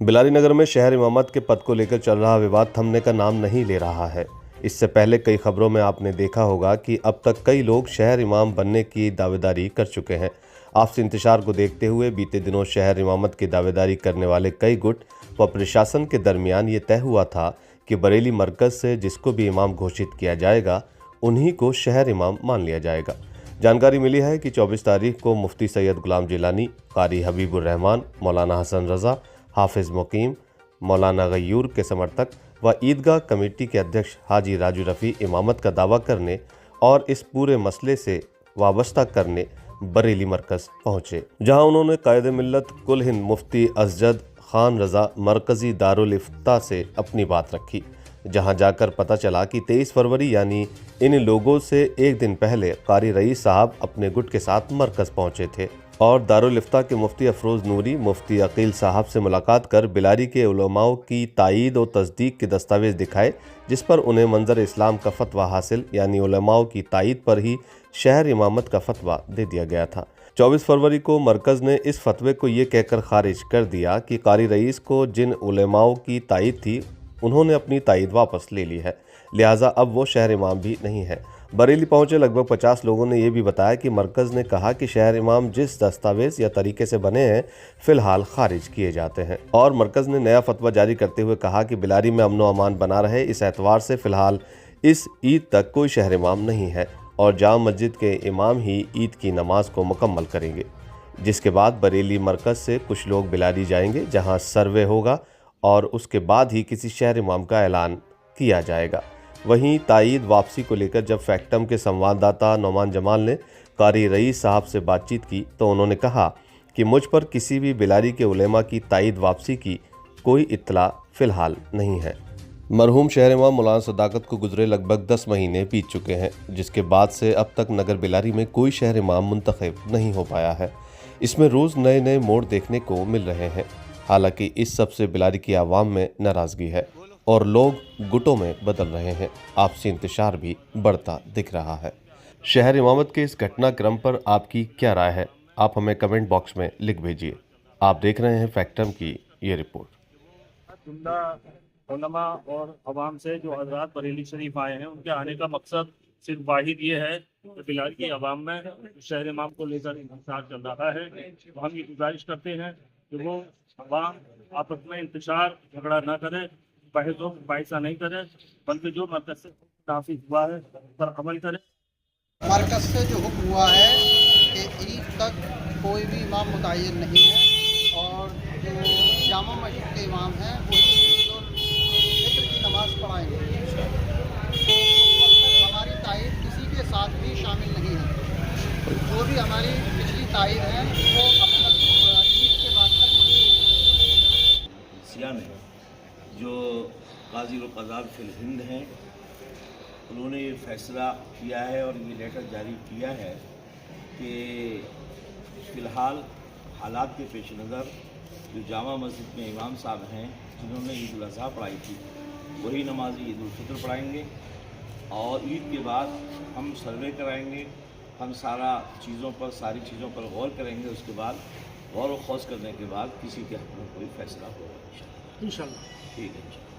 बिलारी नगर में शहर इमामत के पद को लेकर चल रहा विवाद थमने का नाम नहीं ले रहा है। इससे पहले कई खबरों में आपने देखा होगा कि अब तक कई लोग शहर इमाम बनने की दावेदारी कर चुके हैं। आपसी इंतशार को देखते हुए बीते दिनों शहर इमामत की दावेदारी करने वाले कई गुट व प्रशासन के दरमियान ये तय हुआ था कि बरेली मरकज़ से जिसको भी इमाम घोषित किया जाएगा उन्हीं को शहर इमाम मान लिया जाएगा। जानकारी मिली है कि 24 तारीख को मुफ्ती सैयद गुलाम जिलानी, कारी हबीबुर रहमान, मौलाना हसन रज़ा, हाफिज़ मुकीम, मौलाना गयूर के समर्थक व ईदगाह कमेटी के अध्यक्ष हाजी राजू रफ़ी इमामत का दावा करने और इस पूरे मसले से वाबस्ता करने बरेली मरकज़ पहुँचे, जहां उन्होंने कायदे मिल्लत कुल हिंद मुफ्ती असजद खान रज़ा मरकज़ी दारुल इफ्ता से अपनी बात रखी, जहां जाकर पता चला कि 23 फरवरी यानी इन लोगों से एक दिन पहले कारी रईस साहब अपने गुट के साथ मरकज़ पहुंचे थे और दारुल इफ्ता के मुफ्ती अफरोज़ नूरी, मुफ्ती अकील साहब से मुलाकात कर बिलारी के उलमाओं की तायीद और तस्दीक के दस्तावेज़ दिखाए, जिस पर उन्हें मंजर इस्लाम का फतवा हासिल यानी उलमाओं की तायीद पर ही शहर इमामत का फतवा दे दिया गया था। 24 फरवरी को मरकज़ ने इस फतवे को ये कहकर खारिज कर दिया कि कारी रईस को जिन उलमाओं की तायीद थी उन्होंने अपनी तायीद वापस ले ली है, लिहाजा अब वो शहर इमाम भी नहीं है। बरेली पहुंचे लगभग 50 लोगों ने यह भी बताया कि मरकज़ ने कहा कि शहर इमाम जिस दस्तावेज़ या तरीके से बने हैं फ़िलहाल खारिज किए जाते हैं, और मरकज़ ने नया फतवा जारी करते हुए कहा कि बिलारी में अमन व अमान बना रहे, इस एतवार से फ़िलहाल इस ईद तक कोई शहर इमाम नहीं है और जाम मस्जिद के इमाम ही ईद की नमाज को मुकम्मल करेंगे, जिसके बाद बरेली मरकज़ से कुछ लोग बिलारी जाएंगे जहाँ सर्वे होगा और उसके बाद ही किसी शहर इमाम का ऐलान किया जाएगा। वहीं तायीद वापसी को लेकर जब फैक्टम के संवाददाता नौमान जमाल ने कारी रईस साहब से बातचीत की तो उन्होंने कहा कि मुझ पर किसी भी बिलारी के उलेमा की तायीद वापसी की कोई इत्तला फ़िलहाल नहीं है। मरहूम शहर इमाम मौलाना सदाकत को गुजरे लगभग 10 महीने बीत चुके हैं, जिसके बाद से अब तक नगर बिलारी में कोई शहर इमाम मुंतखब नहीं हो पाया है। इसमें रोज़ नए नए मोड़ देखने को मिल रहे हैं। हालांकि इस सब से बिलारी की आवाम में नाराज़गी है और लोग गुटों में बदल रहे हैं। आपसी इंतशार भी बढ़ता दिख रहा है। शहर इमामत के इस घटनाक्रम पर आपकी क्या राय है? आप हमें कमेंट बॉक्स में लिख भेजिए। आप देख रहे हैं फैक्टम की ये रिपोर्ट। उलमा और अवाम से जो हज़रात बरेली शरीफ आए हैं उनके आने का मकसद सिर्फ वाहिद ये है कि बिलारी की आवाम में शहर इमाम को लेकर इंतशार चल रहा है। तो हम ये गुजारिश करते हैं कि वो अवाम आपस में इंतशार झगड़ा ना करे, पैसा नहीं करे, बल्कि जो मरकज़ से नाफिज हुआ है उस पर अमल करे। मरकज़ से जो हुक्म हुआ है कि ईद तक कोई भी इमाम मुतय्यन नहीं है और जो जामा मस्जिद के इमाम हैं वही ईद उल फितर की नमाज़ पढ़ाएंगे, तो उस वक्त तक हमारी तायीद किसी के साथ भी शामिल नहीं है। जो भी हमारी पिछली तायीद है वो अब तक ईद के बाद तक में जो काज़ी क़ज़ात फिल हिंद हैं उन्होंने ये फ़ैसला किया है और ये लेटर जारी किया है कि फ़िलहाल हालात के पेश नज़र जो जामा मस्जिद में इमाम साहब हैं जिन्होंने ईद उल अज़हा पढ़ाई थी वही नमाज़ी ईद उल फितर पढ़ाएँगे और ईद के बाद हम सर्वे कराएँगे, हम सारी चीज़ों पर गौर करेंगे। उसके बाद गौर व खौस करने के बाद किसी के हक़ में कोई फ़ैसला होगा इंशाअल्लाह। ठीक है।